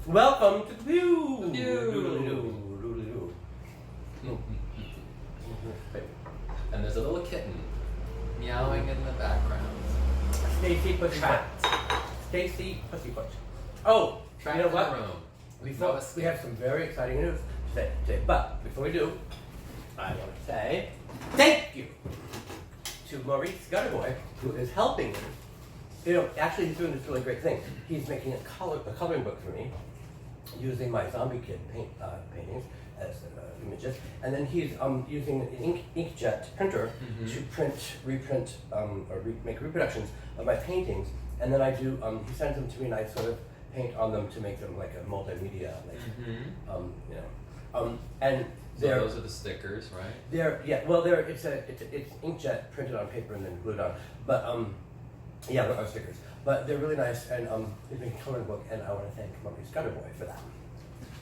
Welcome to the Peew! And there's a little kitten meowing in the background. Stacy Pussyfoot. Stacy Pussyfoot. Oh, Trapped you know in what? the room. We have some very exciting news today. But before we do, I want to say thank you to Maurice Gutterboy, who is helping me. You know, actually, he's doing this really great thing. He's making a coloring book for me using my Zombie Kid paintings as images, and then he's using an inkjet printer to reprint, make reproductions of my paintings, and then I do. He sends them to me, and I sort of paint on them to make them like a multimedia, and so those are the stickers, right? It's inkjet printed on paper and then glued on, but yeah, they're stickers. But they're really nice, and he's making a coloring book, and I want to thank Maurice Gutterboy for that.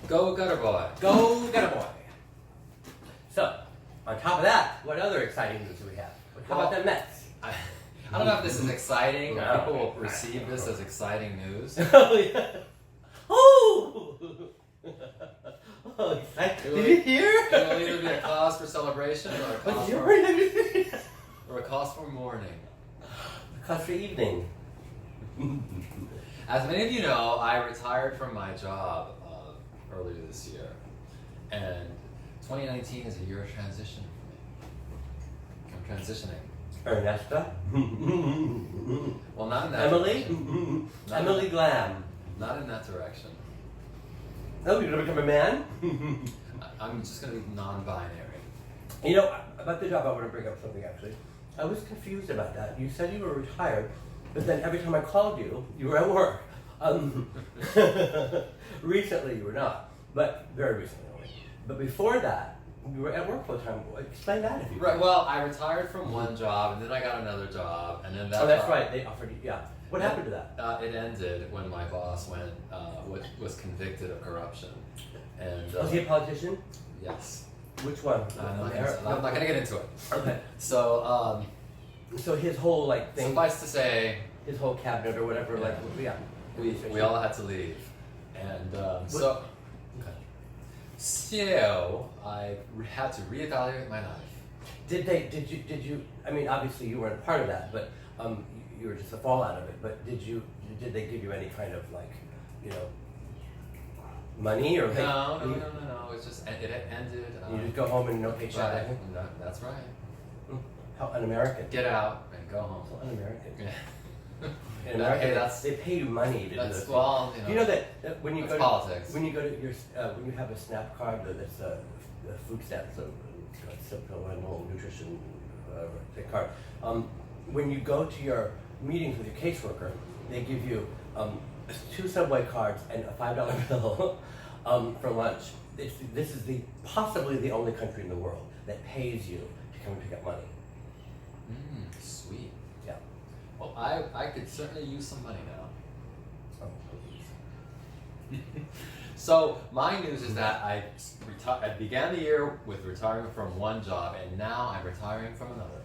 Go Gutterboy! Go Gutterboy! So, on top of that, what other exciting news do we have? How about the Mets? I don't know if this is exciting, or No. people will receive this as exciting news. Oh, yeah. Oh! Oh, exciting. Did you hear? It will either be a cause for celebration or a cause for mourning. A cause for evening. As many of you know, I retired from my job earlier this year, and 2019 is a year of transition for me. I'm transitioning. Ernesta? Well, not in that Emily? direction. Emily Glam. Not in that direction. Oh, you're gonna become a man? I'm just going to be non-binary. You know, about the job, I want to bring up something actually. I was confused about that. You said you were retired, but then every time I called you, you were at work. Recently, you were not, but very recently only. But before that, you were at work full time. Explain that if you Right. could. Well, I retired from one job, and then I got another job, and then that. Oh, that's job, right. They offered you. Yeah. What happened to that? It ended when my boss was convicted of corruption, and Was he a politician? yes. Which one? I'm not going to get into it. Okay. So, So his whole thing. suffice to say, His whole cabinet or whatever. Yeah. Yeah. we all had to leave, and so. Okay. So I had to reevaluate my life. Did you? I mean, obviously you weren't a part of that, but you were just the fallout of it. But did they give you any kind of money or? No. It's just it ended. You just go home and no paycheck. Right. That's right. How un-American. Get out and go home. So un-American. Yeah. In America, Okay, they pay you money to do That's this. well, You know that when you that's go politics. when you go to your when you have a SNAP card that's a food stamp, so supplemental nutrition card. When you go to your meetings with your caseworker, they give you 2 Subway cards and a $5 bill for lunch. This is possibly the only country in the world that pays you to come and pick up money. Sweet. Yeah. Well, I could certainly use some money now. Oh, please. So my news is that I began the year with retiring from one job, and now I'm retiring from another.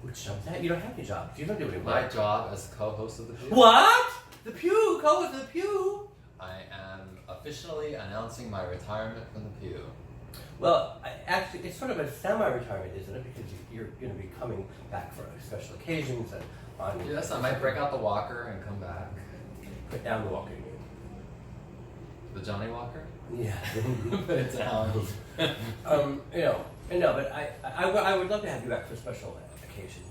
Which job is that? You don't have any jobs. You don't do any My work. job as co-host of the Peeew. What? The Peew, co-host of the Peew. I am officially announcing my retirement from the Peew. Well, actually, it's sort of a semi-retirement, isn't it? Because you're going to be coming back for special occasions and on. Yes, I might break out the walker and come back. Put down the walker. You mean. The Johnny Walker? Yeah. Put it down. But I would love to have you back for special occasions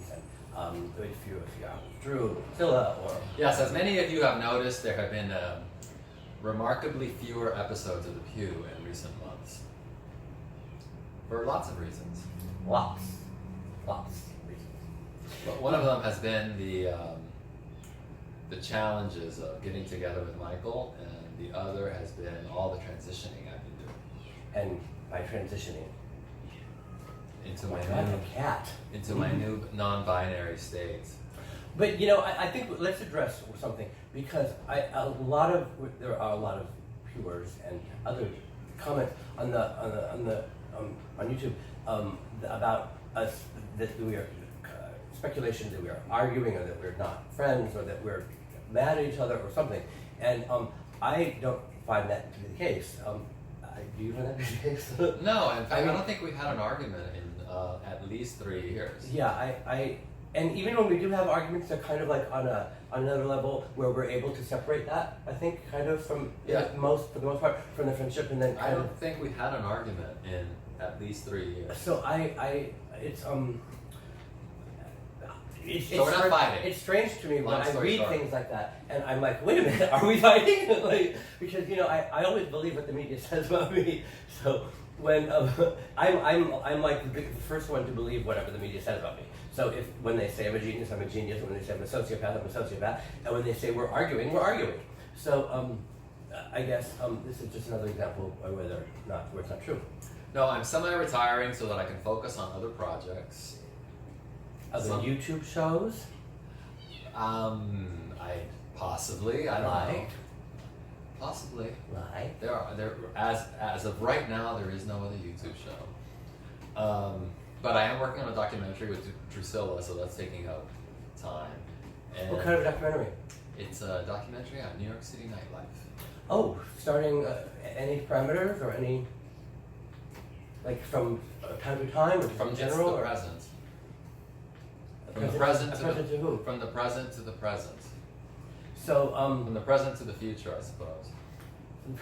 and if you're out with Drew, Zilla, or. Yes, as many of you have noticed, there have been remarkably fewer episodes of the Peew in recent months. For lots of reasons. Lots of reasons. But one of them has been the challenges of getting together with Michael, and the other has been all the transitioning I've been doing. And by transitioning. Into Oh my my God, new, a cat. into my new non-binary state. But I think let's address something because there are a lot of viewers and other comments on YouTube about us that we are speculation that we are arguing or that we're not friends or that we're mad at each other or something. And I don't find that to be the case. Do you find that to be the case? No, in fact, I don't think we've had an argument in at least 3 years. Yeah, and even when we do have arguments, they're kind of like on another level where we're able to separate that. I think kind of from for the most part from the friendship, and then I don't think we've had an argument in at least 3 years. So it's So we're not fighting. It's strange to me when Long I story read short. things like that, and I'm like, wait a minute, are we fighting? Like, because I always believe what the media says about me. So when I'm like the first one to believe whatever the media says about me. So when they say I'm a genius, I'm a genius. When they say I'm a sociopath, I'm a sociopath. And when they say we're arguing, we're arguing. So I guess this is just another example of where it's not true. No, I'm semi-retiring so that I can focus on other projects. Other YouTube shows? I possibly. I don't know. Possibly. Like? There as of right now, there is no other YouTube show. But I am working on a documentary with Drusilla, so that's taking up time. And What kind of documentary? It's a documentary on New York City nightlife. Oh, starting any parameters or any, like from time to time or From general? the Or present. From the present to present to who? From the present to the present. So From the present to the future, I suppose.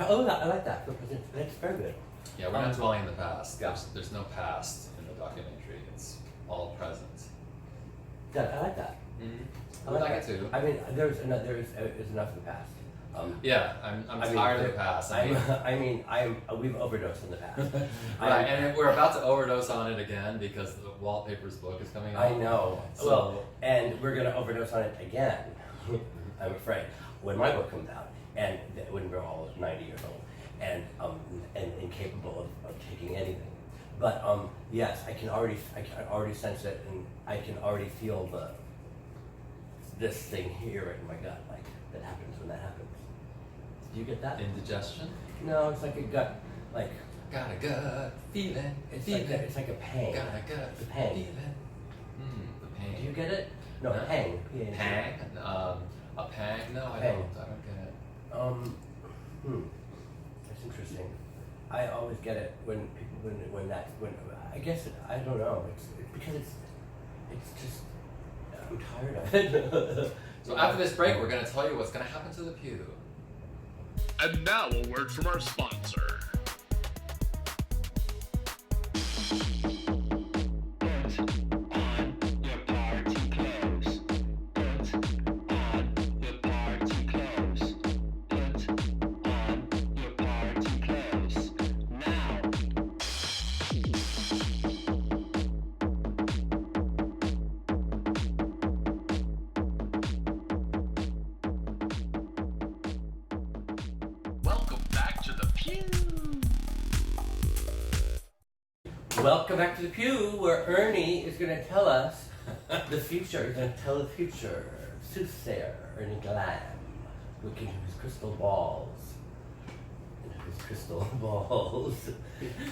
oh, I like that. The present. That's very good. Yeah, we're not dwelling in the past. Yeah. There's no past in the documentary. It's all present. Yeah, I like that. Mm-hmm. I I like that. it too. I mean, there's enough in the past. Yeah, I'm tired of the past. We've overdosed in the past. Right, and we're about to overdose on it again because the Wallpaper's book is coming out. I know. So, well, and we're going to overdose on it again, I'm afraid, when my book comes out, and when we're all 90 years old, and incapable of taking anything. But yes, I can already sense it, and I can already feel this thing here in my gut, like that happens when that happens. Do you get that? indigestion. No, it's like a gut, like Got a gut feeling. it's like a pang. Got a gut It's a pang. feeling. The pain. Do you get it? No, No. pang. P-A-N-G. Pang? A pang? No, I Pang. don't get it. That's interesting. I always get it when people when I guess I don't know. It's because it's just I'm tired of it. So after this break, we're going to tell you what's going to happen to the Peew. And now a word from our sponsor. Welcome back to the Pew. Welcome back to the Pew, where Ernie is going to tell us the future. He's going to tell the future. Soothsayer Ernie Glam, looking into his crystal balls,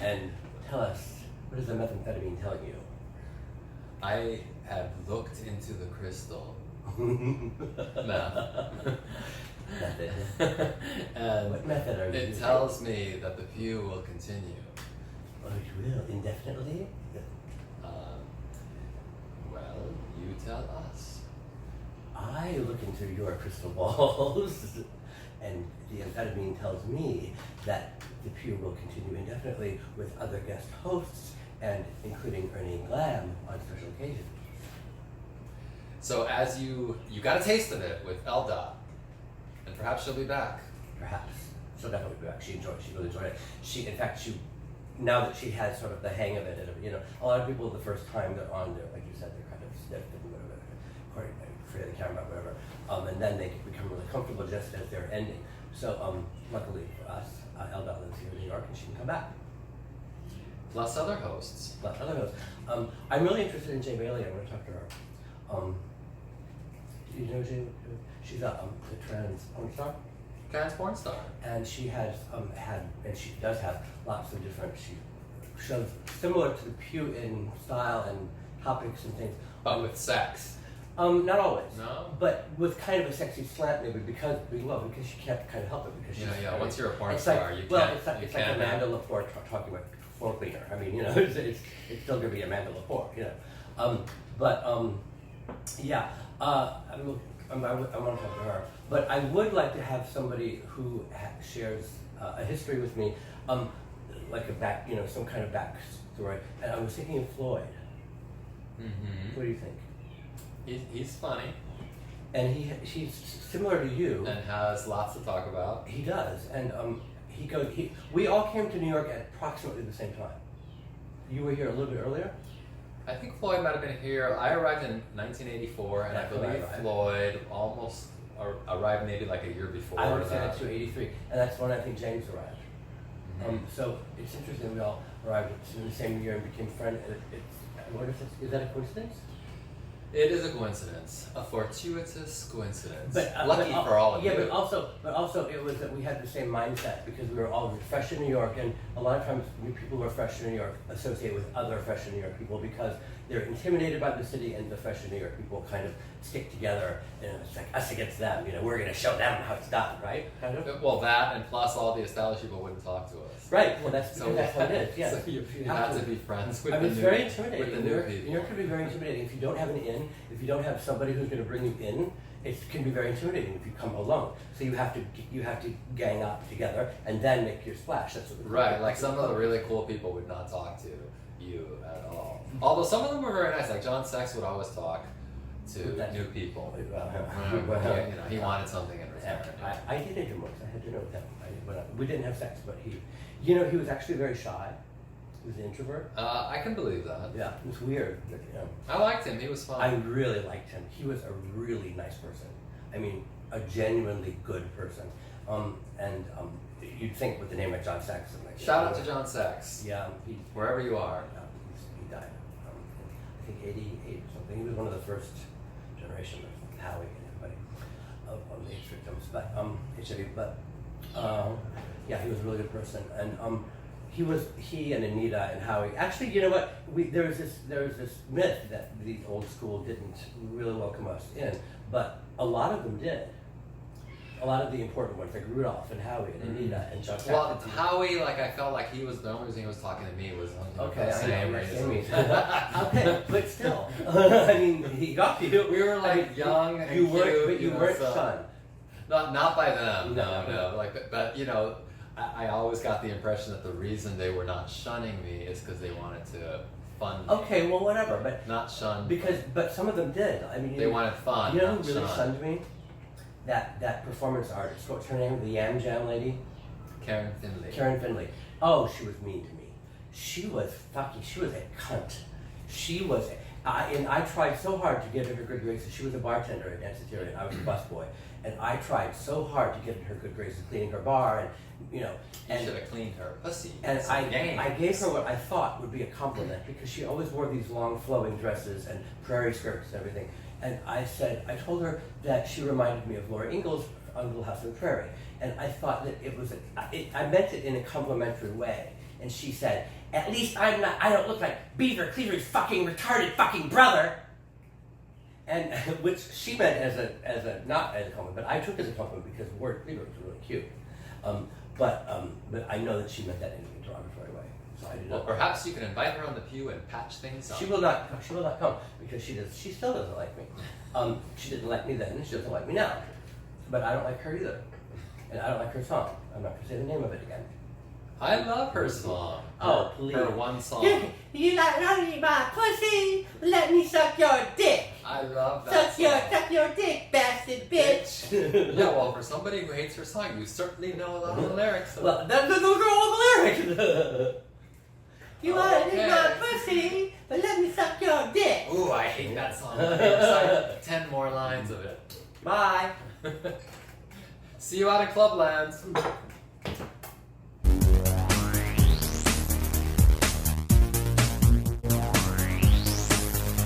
and tell us, what is the methamphetamine telling you? I have looked into the crystal meth. Method. And What method are you it using? tells me that the Pew will continue. Oh, it will, indefinitely? Well, you tell us. I look into your crystal balls, and the amphetamine tells me that the Pew will continue indefinitely with other guest hosts, and including Ernie Glam on special occasions. So as you got a taste of it with Elda, and perhaps she'll be back. Perhaps. She'll definitely be back. She really enjoyed it. In fact, now that she has sort of the hang of it, a lot of people the first time they're on there, like you said, they're kind of stiff and whatever, or afraid of the camera, whatever, and then they become really comfortable just as they're ending. So luckily for us, Elda lives here in New York, and she can come back. Plus other hosts. Plus other hosts. I'm really interested in Jay Bailey. I want to talk to her. Do you know Jay? She's a trans porn star. Trans porn star. And she has and she does have lots of different shows similar to the Pew in style and topics and things. But with sex. Not always. No? But with kind of a sexy slant, maybe because she can't kind of help it because she's. Yeah. Once you're a porn It's star, like, you well, can't. it's you like can't Amanda Lepore talking about floor cleaner. I mean, it's still gonna be Amanda Lepore, yeah. I want to talk to her, but I would like to have somebody who shares a history with me, like some kind of backstory. And I was thinking of Floyd. Mm-hmm. What do you think? He's funny And he's similar to you. and has lots to talk about. He does, and we all came to New York at approximately the same time. You were here a little bit earlier? I think Floyd might have been here. I arrived in 1984, and I That's when I believe arrived. Floyd almost arrived maybe like a year before. I would say that. that's 83, and that's when I think James arrived. So it's interesting we all arrived in the same year and became friends. Is that a coincidence? It is a coincidence, a fortuitous coincidence. But, Lucky for all of you. Yeah, but also it was that we had the same mindset because we were all fresh in New York, and a lot of times people who are fresh in New York associate with other fresh in New York people because they're intimidated by the city, and the fresh in New York people kind of stick together, and it's like us against them. We're going to show them how it's done, right? Kind of. Well, that and plus all the established people wouldn't talk to us. Right. Well, that's what it is. Yeah. So you had to be friends with It's very intimidating. with the new people. New York can be very intimidating if you don't have an in. If you don't have somebody who's going to bring you in, it can be very intimidating if you come alone. So you have to gang up together and then make your splash. That's what Right, like some of the really cool people would not talk to you at all. Although some of them were very nice, like John Sex would always talk to new people. He wanted something in return. I did him once. I had dinner with him. We didn't have sex, but he was actually very shy. He was an introvert. I can believe that. Yeah, it was weird. But, I liked him. He was fun. I really liked him. He was a really nice person. I mean, a genuinely good person. You'd think with the name like John Saxon. Shout out to John Sex. Yeah, wherever you are. he died. I think 88 or something. He was one of the first generation of Howie and everybody of the AIDS victims, but HIV. But yeah, he was a really good person, and he and Anita and Howie. Actually, you know what? There was this myth that the old school didn't really welcome us in, but a lot of them did. A lot of the important ones, like Rudolph and Howie and Anita and Chuck. Well, Howie, I felt like he was the only reason he was talking to me was okay, the same reason. Okay, but still, I mean, he got you. We were young and you cute, weren't, but you weren't so, shunned. Not by them. No. But I always got the impression that the reason they were not shunning me is because they wanted to fund me. Okay, well, whatever, but Not shun. but some of them did. I mean, they wanted fun. You know not who really shun. shunned me? That performance artist. What's her name? The Yam Jam lady. Karen Finley. Karen Finley. Oh, she was mean to me. She was a cunt. She was, and I tried so hard to get her good graces. She was a bartender at Danceteria, I was a busboy. And I tried so hard to get her good graces, cleaning her bar, and You should have cleaned her pussy. And I gave her what I thought would be a compliment because she always wore these long flowing dresses and prairie skirts and everything. And I told her that she reminded me of Laura Ingalls on Little House on the Prairie. And I thought that I meant it in a complimentary way. And she said, at least I don't look like Beaver Cleaver's fucking retarded fucking brother. And which she meant not as a compliment, but I took it as a compliment because the word Cleaver was really cute. But I know that she meant that in a derogatory way. So I did not. Well, perhaps you can invite her on the pew and patch things up. She will not come because she still doesn't like me. She didn't like me then. She doesn't like me now. But I don't like her either, and I don't like her song. I'm not gonna say the name of it again. I love her song. Oh, please. Her one song. You like running my pussy? Let me suck your dick. I love that Suck your dick, bastard bitch. Yeah, well, for somebody who hates her song, you certainly know a lot of the lyrics. Well, those are all the lyrics. You want to my pussy, but let me suck your dick. Ooh, I hate that song. Recite 10 more lines of it. Bye. See you out in Clubland.